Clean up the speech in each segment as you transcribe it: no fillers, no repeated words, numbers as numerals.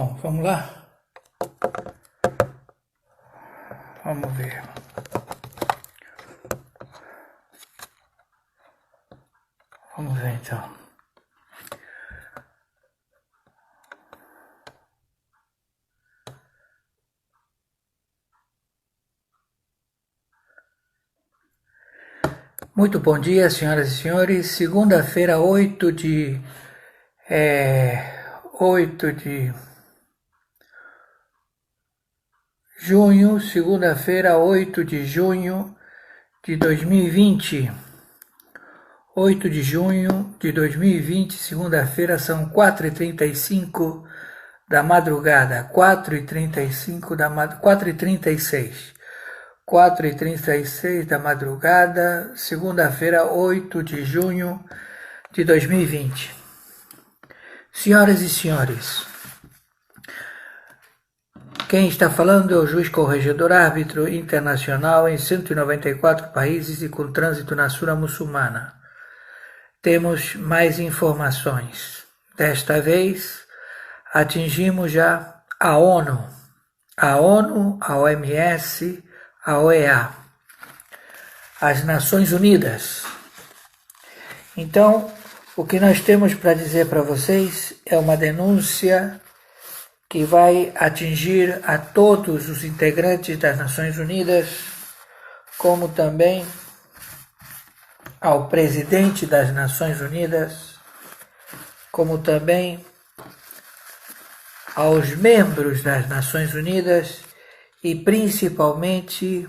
Bom, vamos lá? Vamos ver. Vamos ver então. Muito bom dia, senhoras e senhores. Segunda-feira, 8 de junho, segunda-feira, 8 de junho de 2020. 8 de junho de 2020, segunda-feira, são 4h35 da madrugada, 4h36 da madrugada, segunda-feira, 8 de junho de 2020. Senhoras e senhores, quem está falando é o juiz corregedor árbitro internacional em 194 países e com trânsito na Sura Muçulmana. Temos mais informações. Desta vez, atingimos já a ONU, a OMS, a OEA, as Nações Unidas. Então, o que nós temos para dizer para vocês é uma denúncia que vai atingir a todos os integrantes das Nações Unidas, como também ao presidente das Nações Unidas, como também aos membros das Nações Unidas e principalmente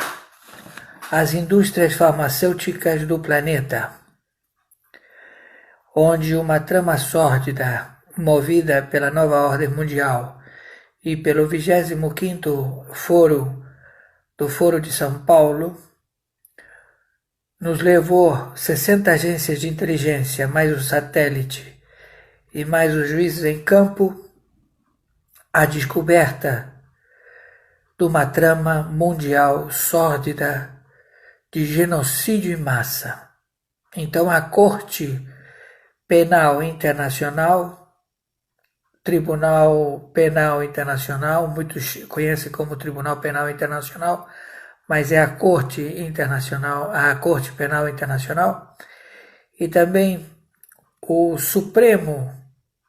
às indústrias farmacêuticas do planeta, onde uma trama sórdida movida pela nova ordem mundial e pelo 25º Foro do Foro de São Paulo nos levou 60 agências de inteligência, mais o satélite e mais os juízes em campo, à descoberta de uma trama mundial sórdida de genocídio em massa. Então a Corte Penal Internacional, Tribunal Penal Internacional, muitos conhecem como Tribunal Penal Internacional, mas é a Corte Internacional, a Corte Penal Internacional, e também o Supremo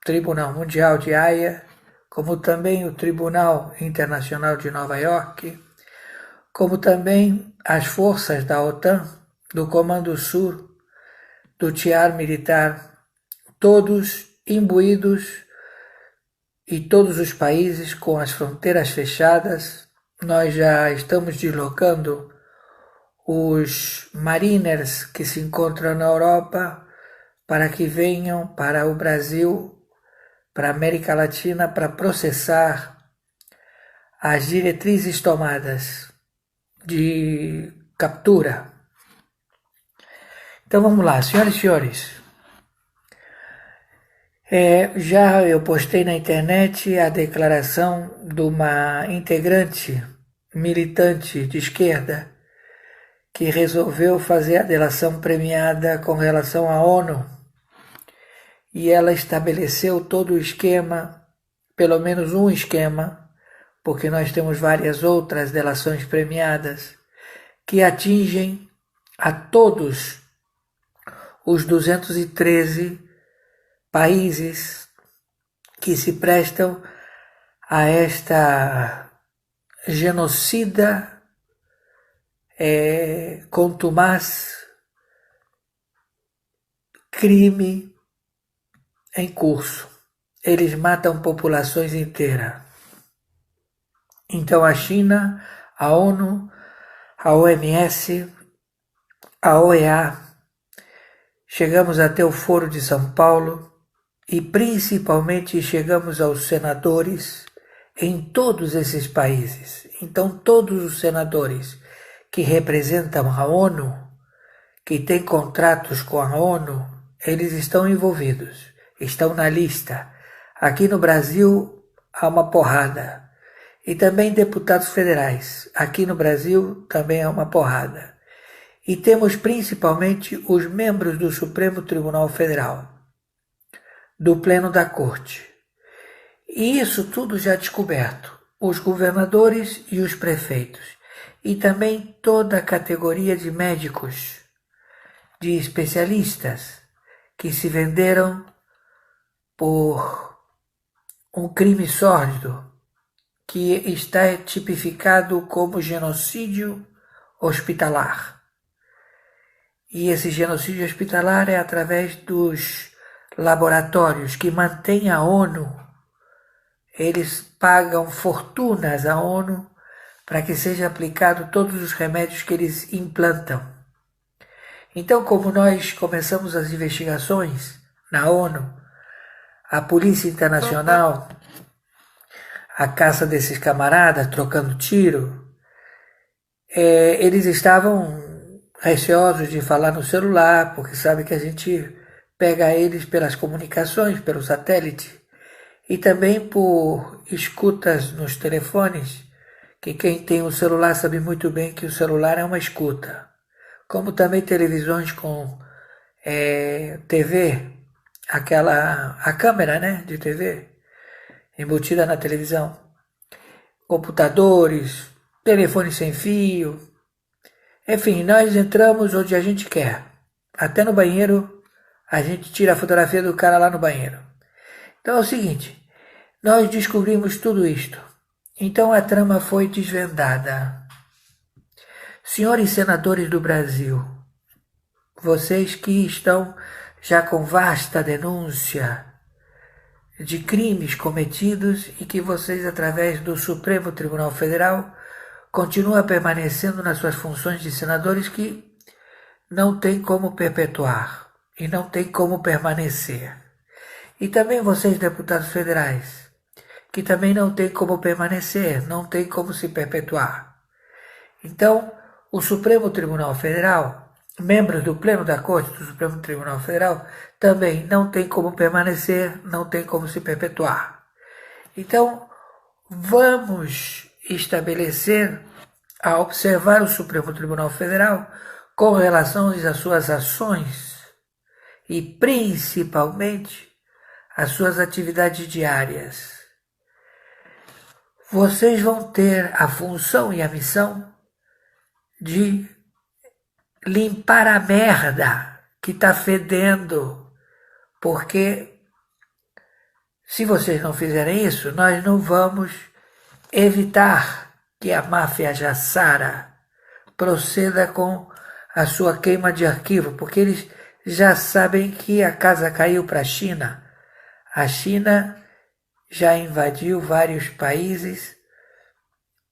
Tribunal Mundial de Haia, como também o Tribunal Internacional de Nova York, como também as forças da OTAN, do Comando Sul, do Tiar Militar, todos imbuídos e todos os países com as fronteiras fechadas. Nós já estamos deslocando os mariners que se encontram na Europa para que venham para o Brasil, para a América Latina, para processar as diretrizes tomadas de captura. Então vamos lá, senhoras e senhores. Já eu postei na internet a declaração de uma integrante militante de esquerda que resolveu fazer a delação premiada com relação à ONU. E ela estabeleceu todo o esquema, pelo menos um esquema, porque nós temos várias outras delações premiadas, que atingem a todos os 213 países que se prestam a esta genocida contumaz crime em curso. Eles matam populações inteiras. Então a China, a ONU, a OMS, a OEA, chegamos até o Foro de São Paulo e principalmente chegamos aos senadores em todos esses países. Então todos os senadores que representam a ONU, que têm contratos com a ONU, eles estão envolvidos, estão na lista. Aqui no Brasil há uma porrada. E também deputados federais. Aqui no Brasil também há uma porrada. E temos principalmente os membros do Supremo Tribunal Federal, do Pleno da Corte. E isso tudo já descoberto. Os governadores e os prefeitos. E também toda a categoria de médicos, de especialistas, que se venderam por um crime sórdido, que está tipificado como genocídio hospitalar. E esse genocídio hospitalar é através dos laboratórios que mantêm a ONU. Eles pagam fortunas à ONU para que seja aplicado todos os remédios que eles implantam. Então, como nós começamos as investigações na ONU, a Polícia Internacional, a caça desses camaradas, trocando tiro, eles estavam receosos de falar no celular, porque sabe que a gente pega eles pelas comunicações, pelo satélite, e também por escutas nos telefones, que quem tem o celular sabe muito bem que o celular é uma escuta. Como também televisões com TV, a câmera, né, de TV, embutida na televisão. Computadores, telefone sem fio. Enfim, nós entramos onde a gente quer. Até no banheiro, a gente tira a fotografia do cara lá no banheiro. Então é o seguinte, nós descobrimos tudo isto. Então a trama foi desvendada. Senhores senadores do Brasil, vocês que estão já com vasta denúncia de crimes cometidos e que vocês, através do Supremo Tribunal Federal, continuam permanecendo nas suas funções de senadores, que não tem como perpetuar e não tem como permanecer. E também vocês, deputados federais, que também não tem como permanecer, não tem como se perpetuar. Então, o Supremo Tribunal Federal, membros do Pleno da Corte do Supremo Tribunal Federal, também não tem como permanecer, não tem como se perpetuar. Então, vamos estabelecer, a observar o Supremo Tribunal Federal com relação às suas ações e principalmente às suas atividades diárias. Vocês vão ter a função e a missão de limpar a merda que está fedendo, porque se vocês não fizerem isso, nós não vamos evitar que a máfia Jassara proceda com a sua queima de arquivo, porque eles já sabem que a casa caiu para a China. A China já invadiu vários países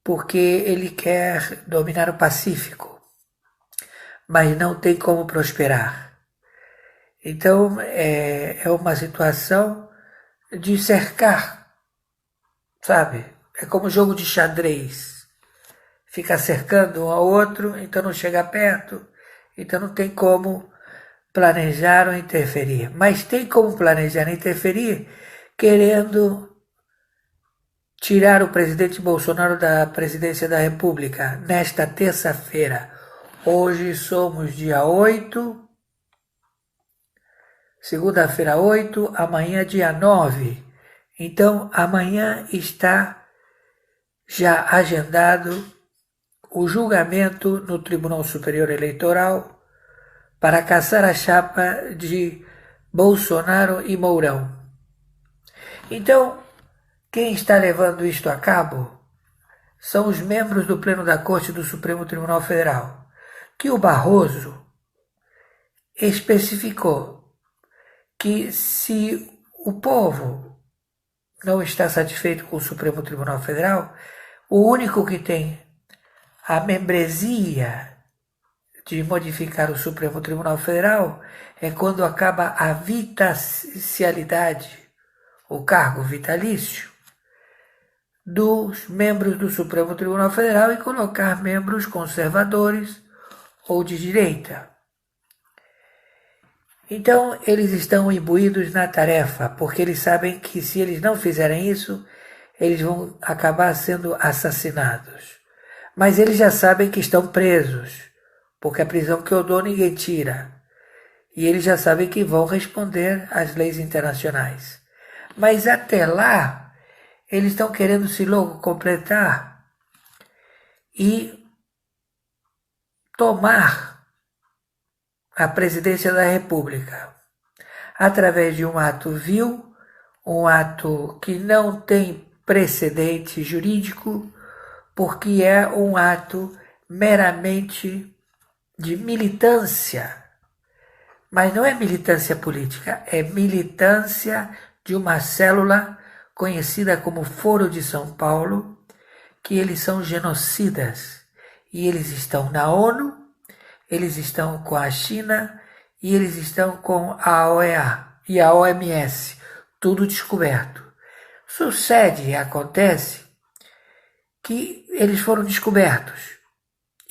porque ele quer dominar o Pacífico, mas não tem como prosperar. Então é uma situação de cercar, sabe? É como jogo de xadrez. Fica cercando um ao outro, então não chega perto, então não tem como planejar ou interferir. Mas tem como planejar e interferir querendo tirar o presidente Bolsonaro da presidência da República nesta terça-feira. Hoje somos dia 8, segunda-feira 8, amanhã dia 9. Então amanhã está já agendado o julgamento no Tribunal Superior Eleitoral para caçar a chapa de Bolsonaro e Mourão. Então, quem está levando isto a cabo são os membros do Pleno da Corte do Supremo Tribunal Federal, que o Barroso especificou que se o povo não está satisfeito com o Supremo Tribunal Federal, o único que tem a membresia de modificar o Supremo Tribunal Federal é quando acaba a vitalicialidade, o cargo vitalício, dos membros do Supremo Tribunal Federal e colocar membros conservadores ou de direita. Então, eles estão imbuídos na tarefa, porque eles sabem que se eles não fizerem isso, eles vão acabar sendo assassinados. Mas eles já sabem que estão presos, porque a prisão que eu dou ninguém tira. E eles já sabem que vão responder às leis internacionais. Mas até lá, eles estão querendo se logo completar e tomar a presidência da República através de um ato vil, um ato que não tem precedente jurídico, porque é um ato meramente de militância. Mas não é militância política, é militância de uma célula conhecida como Foro de São Paulo, que eles são genocidas. E eles estão na ONU, eles estão com a China e eles estão com a OEA e a OMS, tudo descoberto. Sucede e acontece que eles foram descobertos.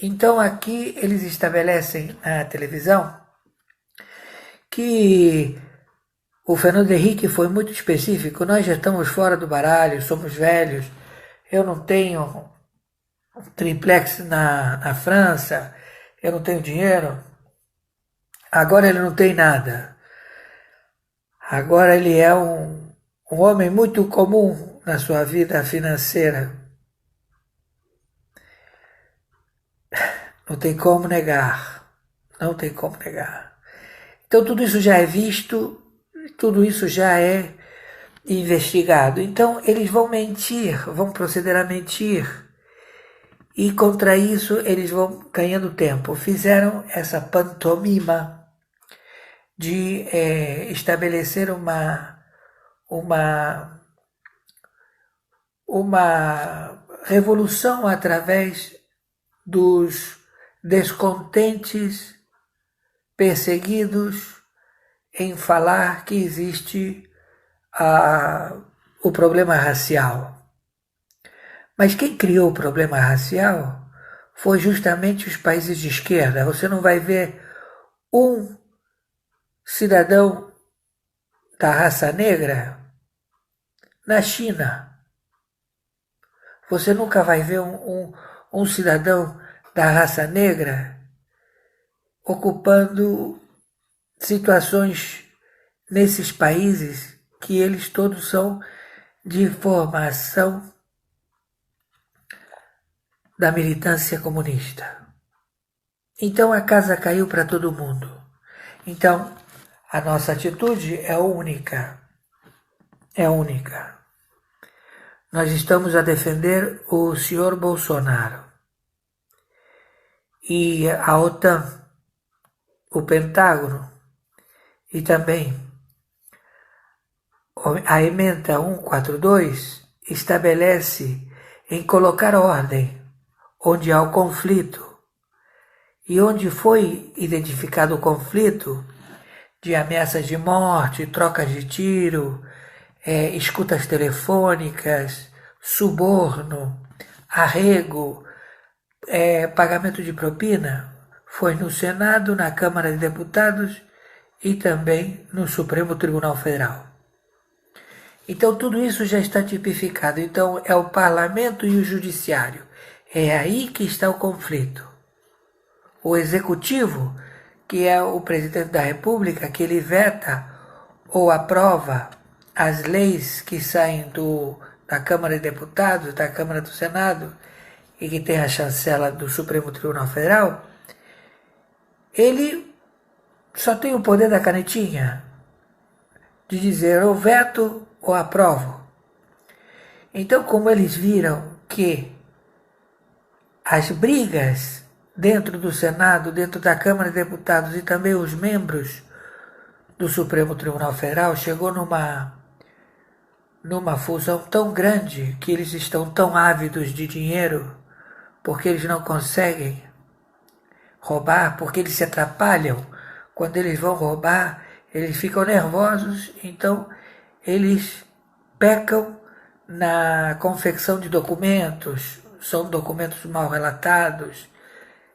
Então aqui eles estabelecem na televisão que o Fernando Henrique foi muito específico. Nós já estamos fora do baralho, somos velhos, eu não tenho triplex na França, eu não tenho dinheiro. Agora ele não tem nada. Agora ele é um homem muito comum na sua vida financeira. Não tem como negar. Não tem como negar. Então tudo isso já é visto, tudo isso já é investigado. Então eles vão mentir, vão proceder a mentir. E contra isso eles vão ganhando tempo. Fizeram essa pantomima de estabelecer uma revolução através dos descontentes, perseguidos, em falar que existe o problema racial. Mas quem criou o problema racial foi justamente os países de esquerda. Você não vai ver um cidadão da raça negra na China. Você nunca vai ver um cidadão da raça negra ocupando situações nesses países que eles todos são de formação da militância comunista. Então a casa caiu para todo mundo. Então a nossa atitude é única. É única. Nós estamos a defender o senhor Bolsonaro. E a OTAN, o Pentágono e também a emenda 142 estabelece em colocar ordem onde há o conflito. E onde foi identificado o conflito de ameaças de morte, trocas de tiro, escutas telefônicas, suborno, arrego, pagamento de propina, foi no Senado, na Câmara de Deputados e também no Supremo Tribunal Federal. Então tudo isso já está tipificado. Então é o Parlamento e o Judiciário. É aí que está o conflito. O Executivo, que é o Presidente da República, que ele veta ou aprova as leis que saem da Câmara de Deputados, da Câmara do Senado e que tem a chancela do Supremo Tribunal Federal, ele só tem o poder da canetinha de dizer ou veto ou aprovo. Então, como eles viram que as brigas dentro do Senado, dentro da Câmara de Deputados e também os membros do Supremo Tribunal Federal chegou numa fusão tão grande que eles estão tão ávidos de dinheiro porque eles não conseguem roubar, porque eles se atrapalham. Quando eles vão roubar, eles ficam nervosos, então eles pecam na confecção de documentos, são documentos mal relatados,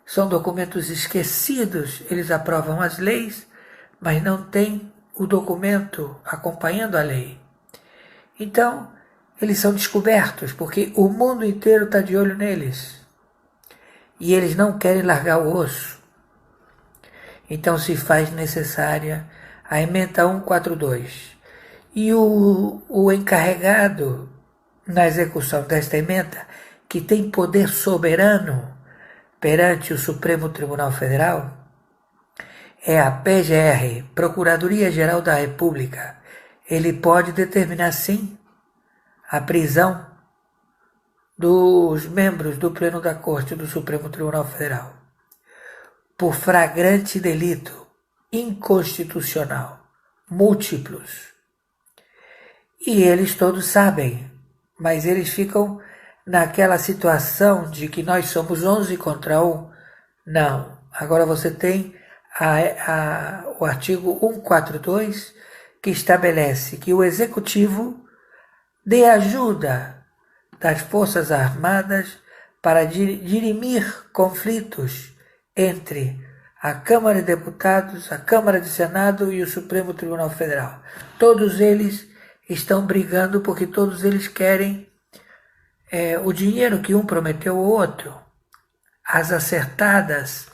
são documentos esquecidos, eles aprovam as leis, mas não tem o documento acompanhando a lei. Então, eles são descobertos, porque o mundo inteiro está de olho neles. E eles não querem largar o osso. Então se faz necessária a emenda 142. E o encarregado na execução desta emenda, que tem poder soberano perante o Supremo Tribunal Federal, é a PGR, Procuradoria-Geral da República. Ele pode determinar, sim, a prisão dos membros do Pleno da Corte do Supremo Tribunal Federal por flagrante delito inconstitucional, múltiplos. E eles todos sabem, mas eles ficam naquela situação de que nós somos 11 contra 1. Não, agora você tem o artigo 142, que estabelece que o Executivo dê ajuda das Forças Armadas para dirimir conflitos entre a Câmara de Deputados, a Câmara de Senado e o Supremo Tribunal Federal. Todos eles estão brigando porque todos eles querem o dinheiro que um prometeu ao outro. As acertadas,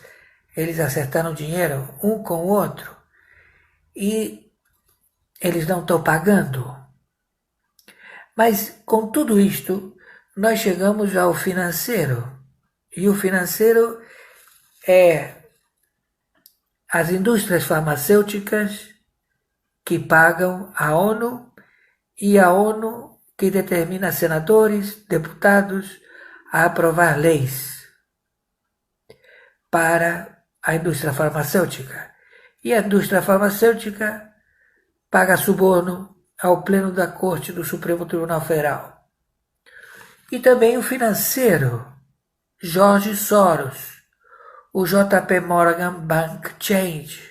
eles acertaram dinheiro um com o outro e eles não estão pagando. Mas com tudo isto, nós chegamos ao financeiro. E o financeiro é as indústrias farmacêuticas que pagam a ONU e a ONU que determina senadores, deputados a aprovar leis para a indústria farmacêutica. E a indústria farmacêutica paga suborno ao Pleno da Corte do Supremo Tribunal Federal. E também o financeiro, George Soros, o JP Morgan Bank Change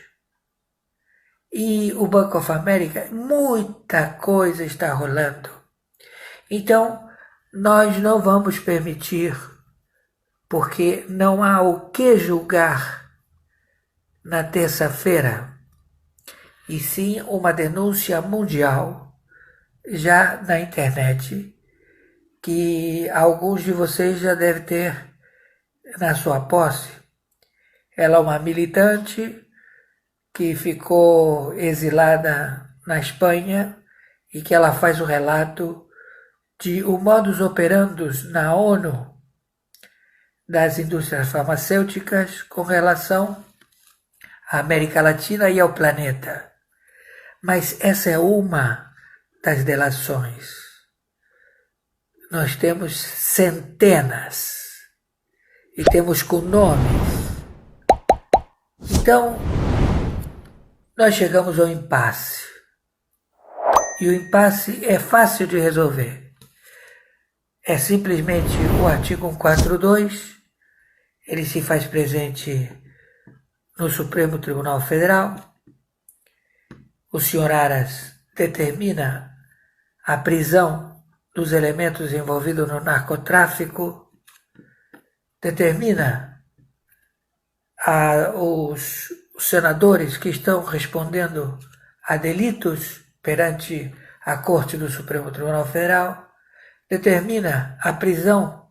e o Bank of America. Muita coisa está rolando. Então, nós não vamos permitir, porque não há o que julgar na terça-feira, e sim uma denúncia mundial, já na internet, que alguns de vocês já devem ter na sua posse. Ela é uma militante que ficou exilada na Espanha e que ela faz o relato de o modus operandi na ONU das indústrias farmacêuticas com relação à América Latina e ao planeta. Mas essa é uma das delações. Nós temos centenas e temos com nomes. Então, nós chegamos ao impasse. E o impasse é fácil de resolver. É simplesmente o artigo 142, ele se faz presente no Supremo Tribunal Federal. O senhor Aras determina a prisão dos elementos envolvidos no narcotráfico, determina os senadores que estão respondendo a delitos perante a Corte do Supremo Tribunal Federal, determina a prisão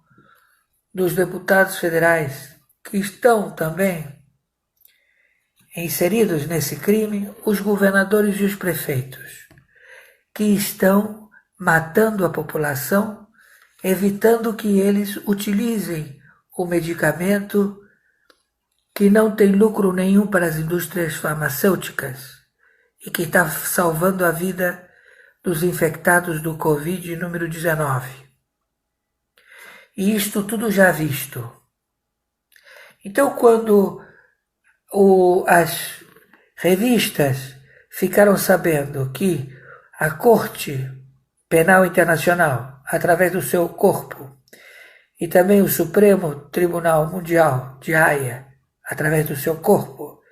dos deputados federais que estão também inseridos nesse crime, os governadores e os prefeitos, que estão matando a população, evitando que eles utilizem o medicamento que não tem lucro nenhum para as indústrias farmacêuticas e que está salvando a vida dos infectados do Covid número 19. E isto tudo já visto. Então, quando as revistas ficaram sabendo que a Corte Penal Internacional, através do seu corpo, e também o Supremo Tribunal Mundial de Haia, através do seu corpo,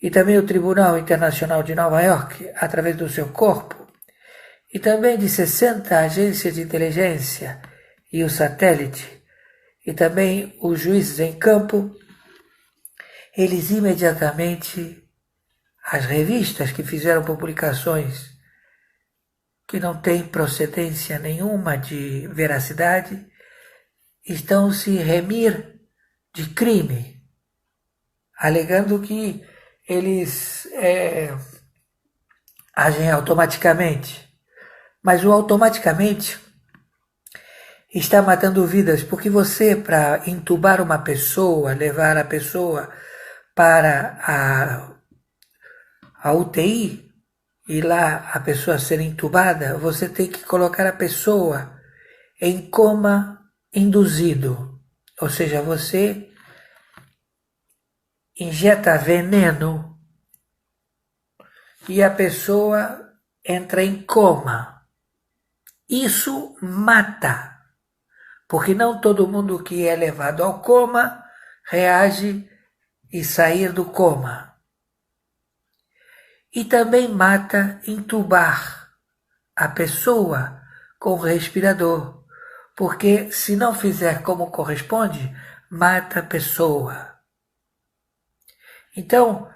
e também o Tribunal Internacional de Nova York, através do seu corpo, e também de 60 agências de inteligência e o satélite, e também os juízes em campo, eles imediatamente, as revistas que fizeram publicações que não têm procedência nenhuma de veracidade, estão se remir de crime, alegando que eles agem automaticamente. Mas o automaticamente está matando vidas, porque você, para entubar uma pessoa, levar a pessoa para a UTI e lá a pessoa ser entubada, você tem que colocar a pessoa em coma induzido, ou seja, você injeta veneno e a pessoa entra em coma. Isso mata, porque não todo mundo que é levado ao coma reage e sair do coma. E também mata entubar a pessoa com respirador, porque se não fizer como corresponde, mata a pessoa. Então,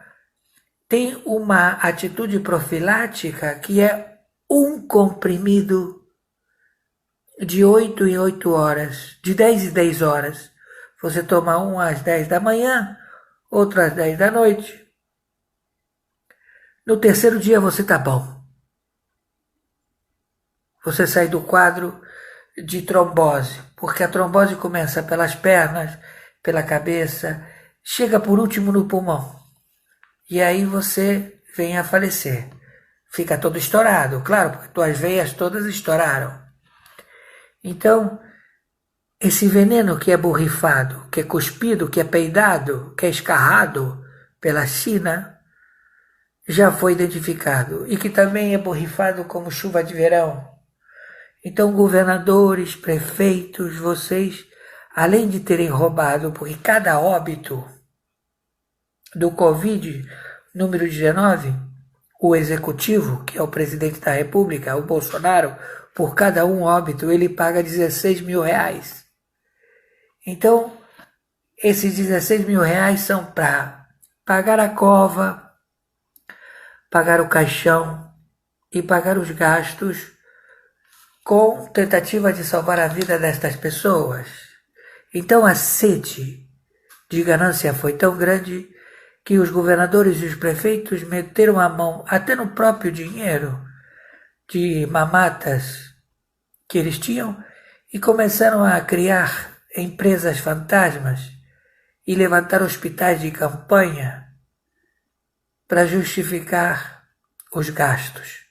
tem uma atitude profilática que é um comprimido de 8 em 8 horas, de 10 em 10 horas. Você toma um às 10 da manhã, outro às 10 da noite. No terceiro dia você está bom. Você sai do quadro de trombose, porque a trombose começa pelas pernas, pela cabeça, chega por último no pulmão. E aí você vem a falecer. Fica todo estourado, claro, porque tuas veias todas estouraram. Então, esse veneno que é borrifado, que é cuspido, que é peidado, que é escarrado pela China, já foi identificado e que também é borrifado como chuva de verão. Então, governadores, prefeitos, vocês, além de terem roubado, porque cada óbito do Covid, número 19, o executivo, que é o presidente da República, o Bolsonaro, por cada um óbito, ele paga 16 mil reais. Então, esses 16 mil reais são para pagar a cova, pagar o caixão e pagar os gastos com tentativa de salvar a vida destas pessoas. Então a sede de ganância foi tão grande que os governadores e os prefeitos meteram a mão até no próprio dinheiro de mamatas que eles tinham e começaram a criar empresas fantasmas e levantar hospitais de campanha para justificar os gastos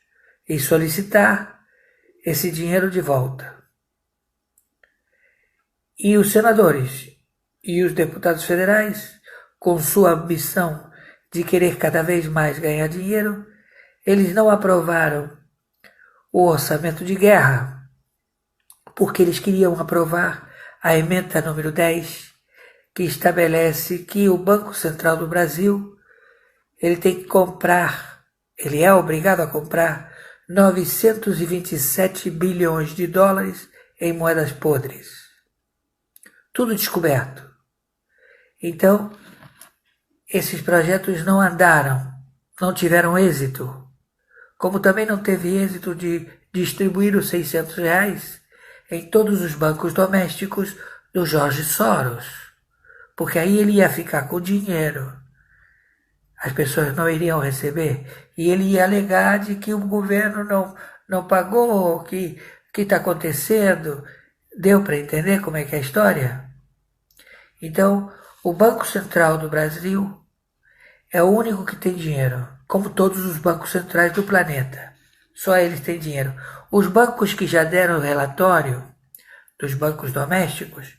e solicitar esse dinheiro de volta. E os senadores e os deputados federais, com sua ambição de querer cada vez mais ganhar dinheiro, eles não aprovaram o orçamento de guerra, porque eles queriam aprovar a emenda número 10, que estabelece que o Banco Central do Brasil ele tem que comprar, ele é obrigado a comprar 927 bilhões de dólares em moedas podres. Tudo descoberto. Então, esses projetos não andaram, não tiveram êxito. Como também não teve êxito de distribuir os 600 reais em todos os bancos domésticos do Jorge Soros. Porque aí ele ia ficar com dinheiro. As pessoas não iriam receber e ele ia alegar de que o governo não pagou, o que está acontecendo. Deu para entender como é que é a história? Então, o Banco Central do Brasil é o único que tem dinheiro, como todos os bancos centrais do planeta. Só eles têm dinheiro. Os bancos que já deram o relatório dos bancos domésticos,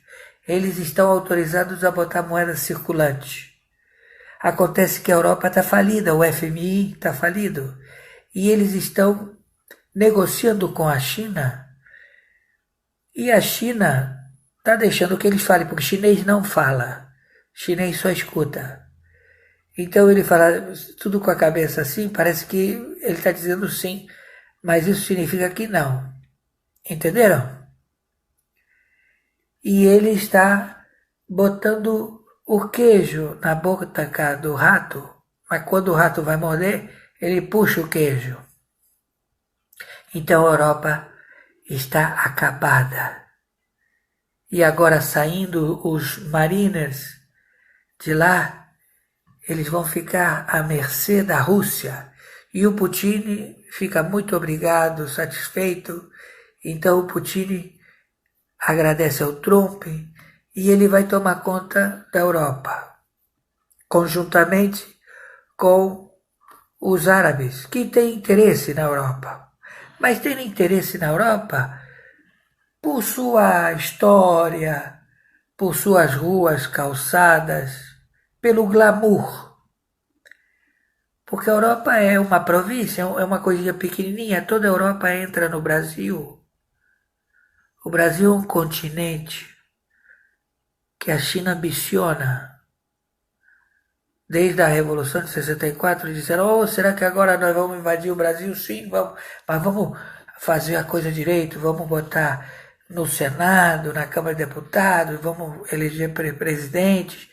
eles estão autorizados a botar moeda circulante. Acontece que a Europa está falida, o FMI está falido, e eles estão negociando com a China, e a China está deixando que eles falem, porque chinês não fala, chinês só escuta. Então ele fala tudo com a cabeça assim, parece que ele está dizendo sim, mas isso significa que não. Entenderam? E ele está botando o queijo na boca do rato, mas quando o rato vai morder, ele puxa o queijo. Então a Europa está acabada. E agora saindo os mariners de lá, eles vão ficar à mercê da Rússia. E o Putin fica muito obrigado, satisfeito. Então o Putin agradece ao Trump e ele vai tomar conta da Europa, conjuntamente com os árabes, que têm interesse na Europa. Mas têm interesse na Europa por sua história, por suas ruas calçadas, pelo glamour. Porque a Europa é uma província, é uma coisinha pequenininha, toda a Europa entra no Brasil. O Brasil é um continente que a China ambiciona. Desde a Revolução de 64, disseram, oh, será que agora nós vamos invadir o Brasil? Sim, vamos, mas vamos fazer a coisa direito, vamos botar no Senado, na Câmara de Deputados, vamos eleger presidentes,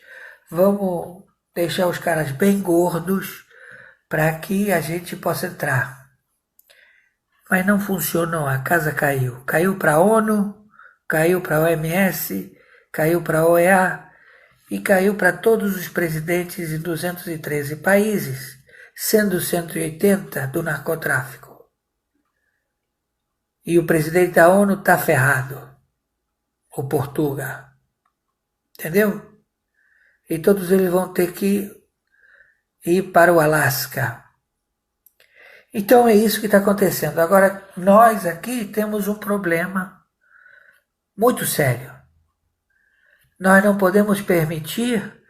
vamos deixar os caras bem gordos para que a gente possa entrar. Mas não funcionou, a casa caiu. Caiu para a ONU, caiu para a OMS, caiu para a OEA e caiu para todos os presidentes em 213 países, sendo 180 do narcotráfico. E o presidente da ONU está ferrado, o Portugal. Entendeu? E todos eles vão ter que ir para o Alasca. Então é isso que está acontecendo. Agora, nós aqui temos um problema muito sério. Nós não podemos permitir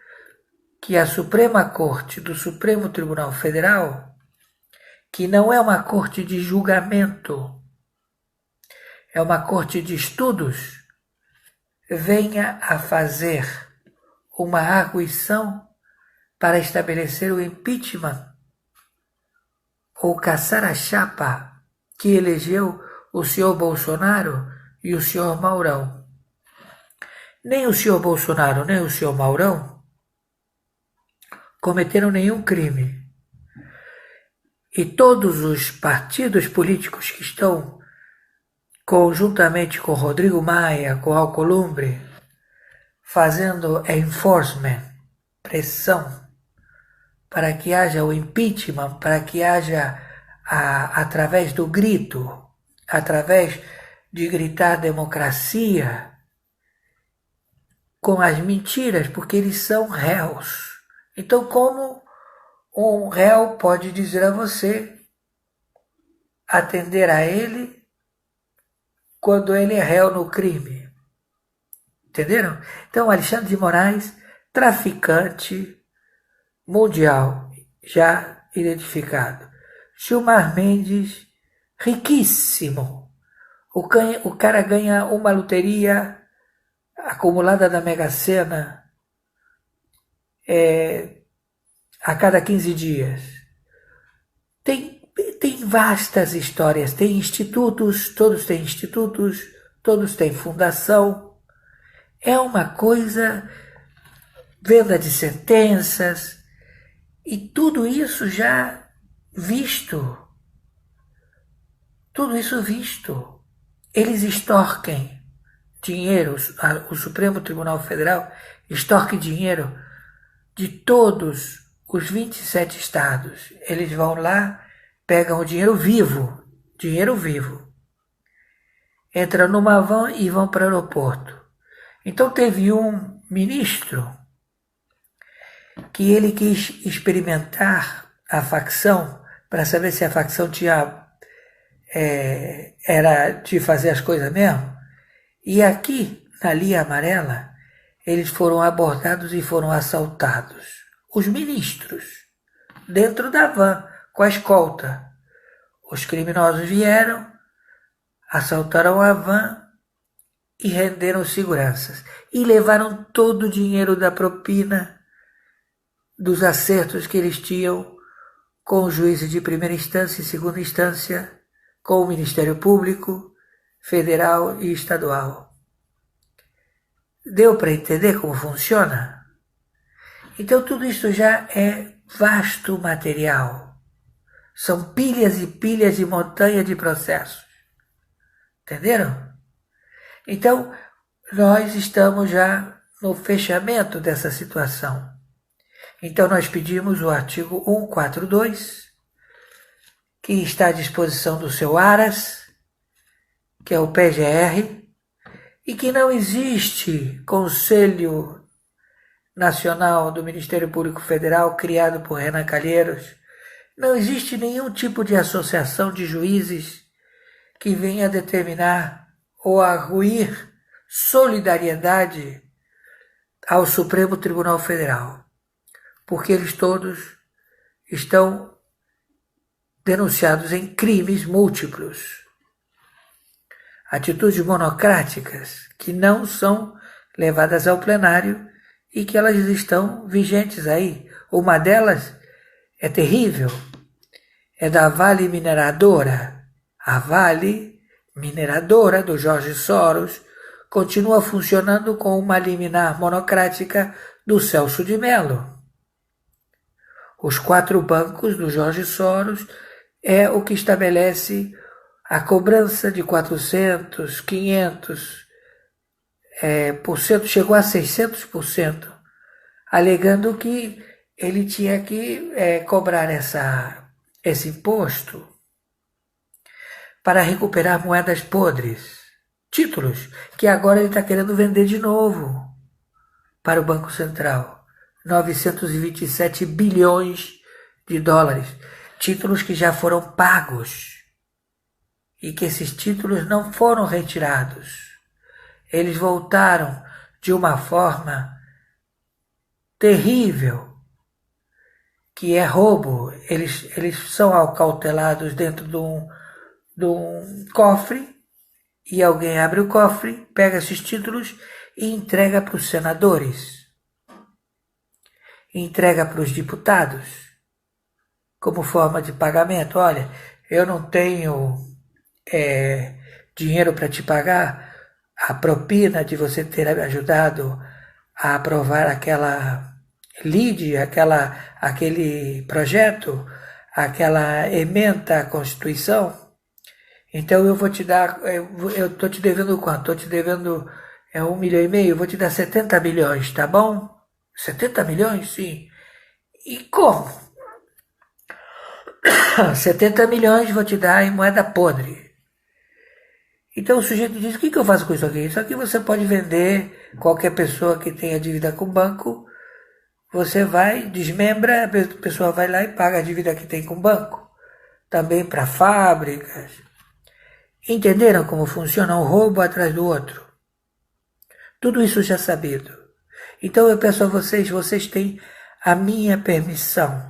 que a Suprema Corte do Supremo Tribunal Federal, que não é uma corte de julgamento, é uma corte de estudos, venha a fazer uma arguição para estabelecer o impeachment ou caçar a chapa que elegeu o senhor Bolsonaro e o senhor Maurão. Nem o senhor Bolsonaro, nem o senhor Maurão cometeram nenhum crime. E todos os partidos políticos que estão conjuntamente com Rodrigo Maia, com Alcolumbre, fazendo enforcement, pressão, para que haja o impeachment, para que haja, através do grito, através de gritar democracia, com as mentiras, porque eles são réus. Então, como um réu pode dizer a você, atender a ele, quando ele é réu no crime? Entenderam? Então, Alexandre de Moraes, traficante mundial, já identificado. Gilmar Mendes, riquíssimo. O cara ganha uma loteria acumulada da Mega Sena a cada 15 dias. Tem vastas histórias, tem institutos, todos têm fundação. É uma coisa, venda de sentenças, e tudo isso já visto. Tudo isso visto. Eles extorquem dinheiro, o Supremo Tribunal Federal extorque dinheiro de todos os 27 estados. Eles vão lá, pegam o dinheiro vivo, entram numa van e vão para o aeroporto. Então teve um ministro que ele quis experimentar a facção para saber se a facção era de fazer as coisas mesmo. E aqui, na linha amarela, eles foram abordados e foram assaltados. Os ministros, dentro da van, com a escolta. Os criminosos vieram, assaltaram a van e renderam seguranças. E levaram todo o dinheiro da propina, dos acertos que eles tinham com os juízes de primeira instância e segunda instância, com o Ministério Público Federal e estadual. Deu para entender como funciona? Então tudo isso já é vasto material. São pilhas e pilhas de montanha de processos. Entenderam? Então, nós estamos já no fechamento dessa situação. Então, nós pedimos o artigo 142, que está à disposição do seu Aras, que é o PGR, e que não existe Conselho Nacional do Ministério Público Federal criado por Renan Calheiros, não existe nenhum tipo de associação de juízes que venha determinar ou arguir solidariedade ao Supremo Tribunal Federal, porque eles todos estão denunciados em crimes múltiplos, atitudes monocráticas que não são levadas ao plenário e que elas estão vigentes aí. Uma delas é terrível, é da Vale Mineradora. A Vale Mineradora do Jorge Soros continua funcionando com uma liminar monocrática do Celso de Mello. Os 4 bancos do Jorge Soros é o que estabelece a cobrança de 400, 500%, chegou a 600%, alegando que ele tinha que cobrar esse imposto para recuperar moedas podres, títulos que agora ele está querendo vender de novo para o Banco Central. 927 bilhões de dólares, títulos que já foram pagos e que esses títulos não foram retirados. Eles voltaram de uma forma terrível, que é roubo. Eles são acautelados dentro de um cofre e alguém abre o cofre, pega esses títulos e entrega para os senadores, entrega para os deputados como forma de pagamento. Olha, eu não tenho dinheiro para te pagar a propina de você ter ajudado a aprovar aquela lide, aquele projeto, aquela emenda à Constituição. Então eu vou te dar, eu estou te devendo quanto? Estou te devendo 1,5 milhão, vou te dar 70 milhões, tá bom? 70 milhões? Sim. E como? 70 milhões vou te dar em moeda podre. Então o sujeito diz, o que eu faço com isso aqui? Isso aqui você pode vender, qualquer pessoa que tenha dívida com o banco, você vai, desmembra, a pessoa vai lá e paga a dívida que tem com o banco. Também para fábricas. Entenderam como funciona um roubo atrás do outro? Tudo isso já sabido. Então eu peço a vocês têm a minha permissão.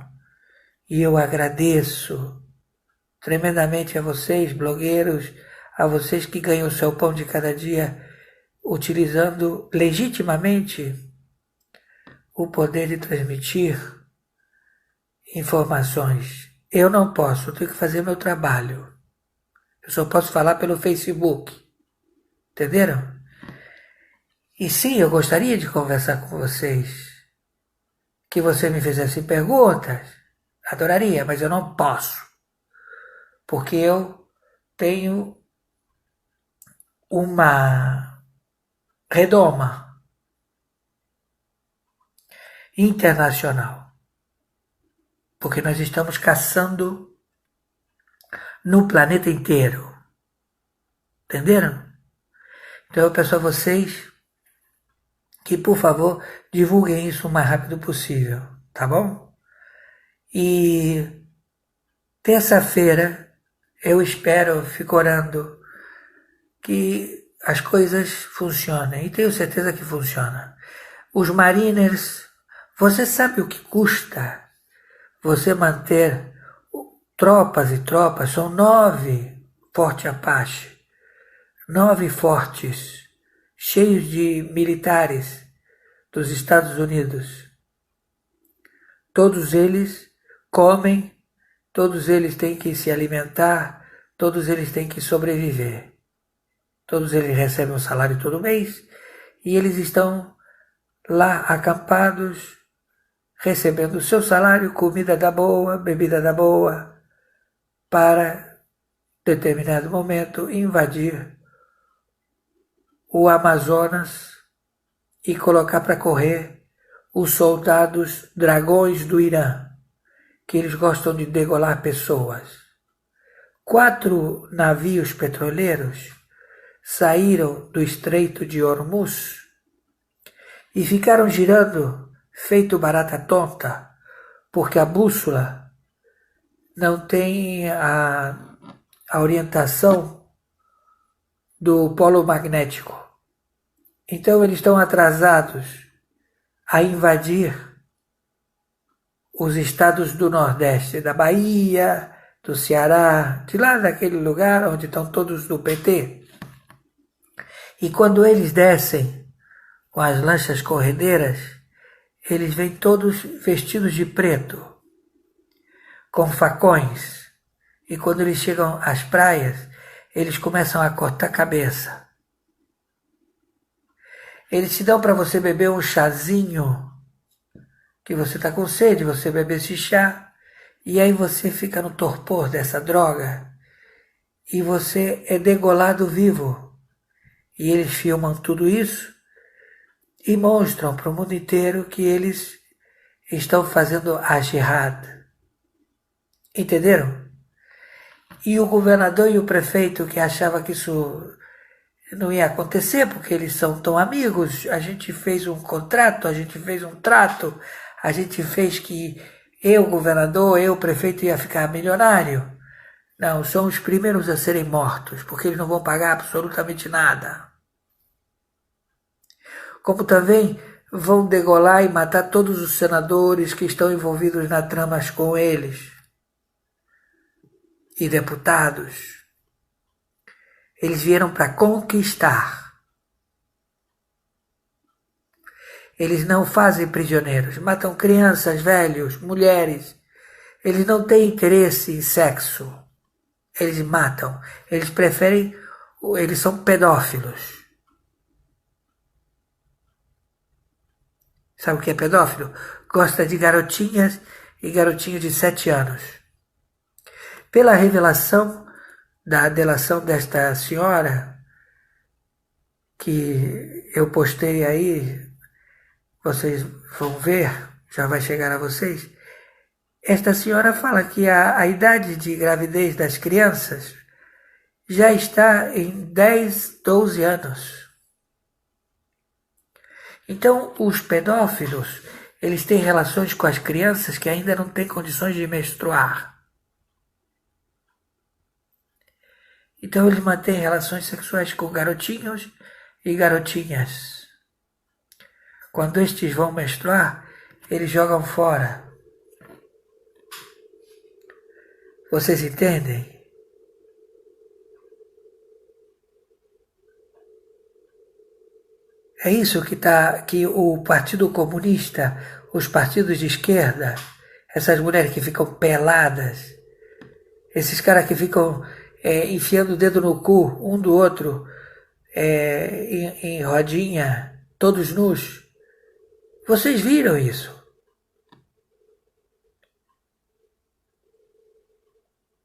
E eu agradeço tremendamente a vocês, blogueiros, a vocês que ganham o seu pão de cada dia utilizando legitimamente o poder de transmitir informações. Eu não posso, eu tenho que fazer meu trabalho. Eu só posso falar pelo Facebook. Entenderam? E sim, eu gostaria de conversar com vocês. Que você me fizesse perguntas. Adoraria, mas eu não posso. Porque eu tenho uma redoma internacional. Porque nós estamos caçando no planeta inteiro. Entenderam? Então eu peço a vocês que, por favor, divulguem isso o mais rápido possível, tá bom? E terça-feira eu espero, fico orando, que as coisas funcionem. E tenho certeza que funciona. Os Mariners, você sabe o que custa você manter tropas e tropas? São 9 Forte Apache, 9 fortes, cheios de militares dos Estados Unidos. Todos eles comem, todos eles têm que se alimentar, todos eles têm que sobreviver. Todos eles recebem um salário todo mês e eles estão lá acampados, recebendo o seu salário, comida da boa, bebida da boa, para, determinado momento, invadir o Amazonas e colocar para correr os soldados dragões do Irã, que eles gostam de degolar pessoas. 4 navios petroleiros saíram do Estreito de Hormuz e ficaram girando feito barata tonta, porque a bússola não tem a orientação do polo magnético. Então eles estão atrasados a invadir os estados do Nordeste, da Bahia, do Ceará, de lá daquele lugar onde estão todos do PT. E quando eles descem com as lanchas corredeiras, eles vêm todos vestidos de preto, com facões. E quando eles chegam às praias, eles começam a cortar a cabeça. Eles te dão para você beber um chazinho, que você está com sede, você bebe esse chá, e aí você fica no torpor dessa droga, e você é degolado vivo. E eles filmam tudo isso e mostram para o mundo inteiro que eles estão fazendo a jihad. Entenderam? E o governador e o prefeito que achava que isso não ia acontecer, porque eles são tão amigos, a gente fez um contrato, a gente fez um trato, a gente fez que eu, governador, eu, prefeito, ia ficar milionário. Não, são os primeiros a serem mortos, porque eles não vão pagar absolutamente nada. Como também vão degolar e matar todos os senadores que estão envolvidos nas tramas com eles. E deputados. Eles vieram para conquistar. Eles não fazem prisioneiros, matam crianças, velhos, mulheres. Eles não têm interesse em sexo. Eles matam. Eles preferem, eles são pedófilos. Sabe o que é pedófilo? Gosta de garotinhas e garotinhos de 7 anos. Pela revelação da delação desta senhora, que eu postei aí, vocês vão ver, já vai chegar a vocês. Esta senhora fala que a idade de gravidez das crianças já está em 10, 12 anos. Então, os pedófilos, eles têm relações com as crianças que ainda não têm condições de menstruar. Então, eles mantêm relações sexuais com garotinhos e garotinhas. Quando estes vão menstruar, eles jogam fora. Vocês entendem? É isso que o Partido Comunista, os partidos de esquerda, essas mulheres que ficam peladas, esses caras que ficam enfiando o dedo no cu um do outro, em rodinha, todos nus. Vocês viram isso?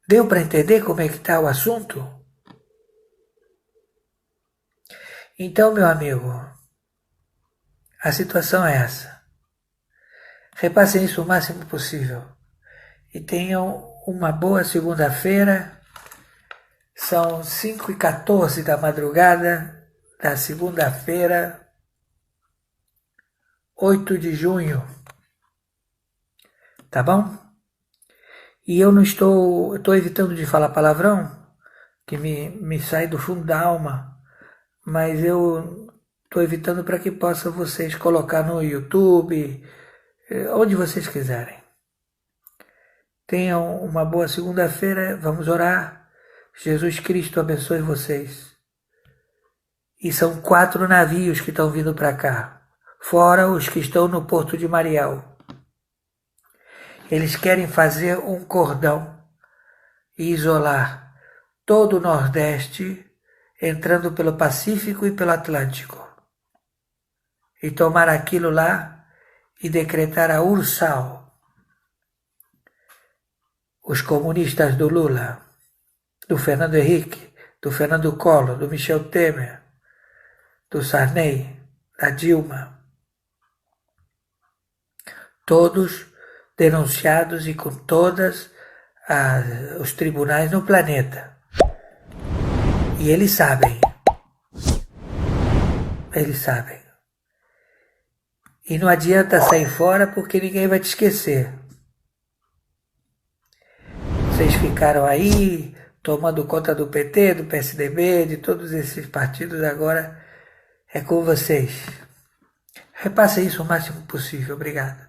Deu para entender como é que está o assunto? Então, meu amigo, a situação é essa. Repassem isso o máximo possível. E tenham uma boa segunda-feira. São 5h14 da madrugada da segunda-feira, 8 de junho. Tá bom? E eu não estou evitando de falar palavrão, que me sai do fundo da alma, mas eu estou evitando para que possa vocês colocar no YouTube, onde vocês quiserem. Tenham uma boa segunda-feira, vamos orar. Jesus Cristo abençoe vocês. E são 4 navios que estão vindo para cá, fora os que estão no Porto de Mariel. Eles querem fazer um cordão e isolar todo o Nordeste, entrando pelo Pacífico e pelo Atlântico. E tomar aquilo lá e decretar a Ursal. Os comunistas do Lula, do Fernando Henrique, do Fernando Collor, do Michel Temer, do Sarney, da Dilma. Todos denunciados e com todos os tribunais no planeta. E eles sabem. eles sabem. E não adianta sair fora porque ninguém vai te esquecer. Vocês ficaram aí tomando conta do PT, do PSDB, de todos esses partidos, agora é com vocês. Repasse isso o máximo possível. Obrigado.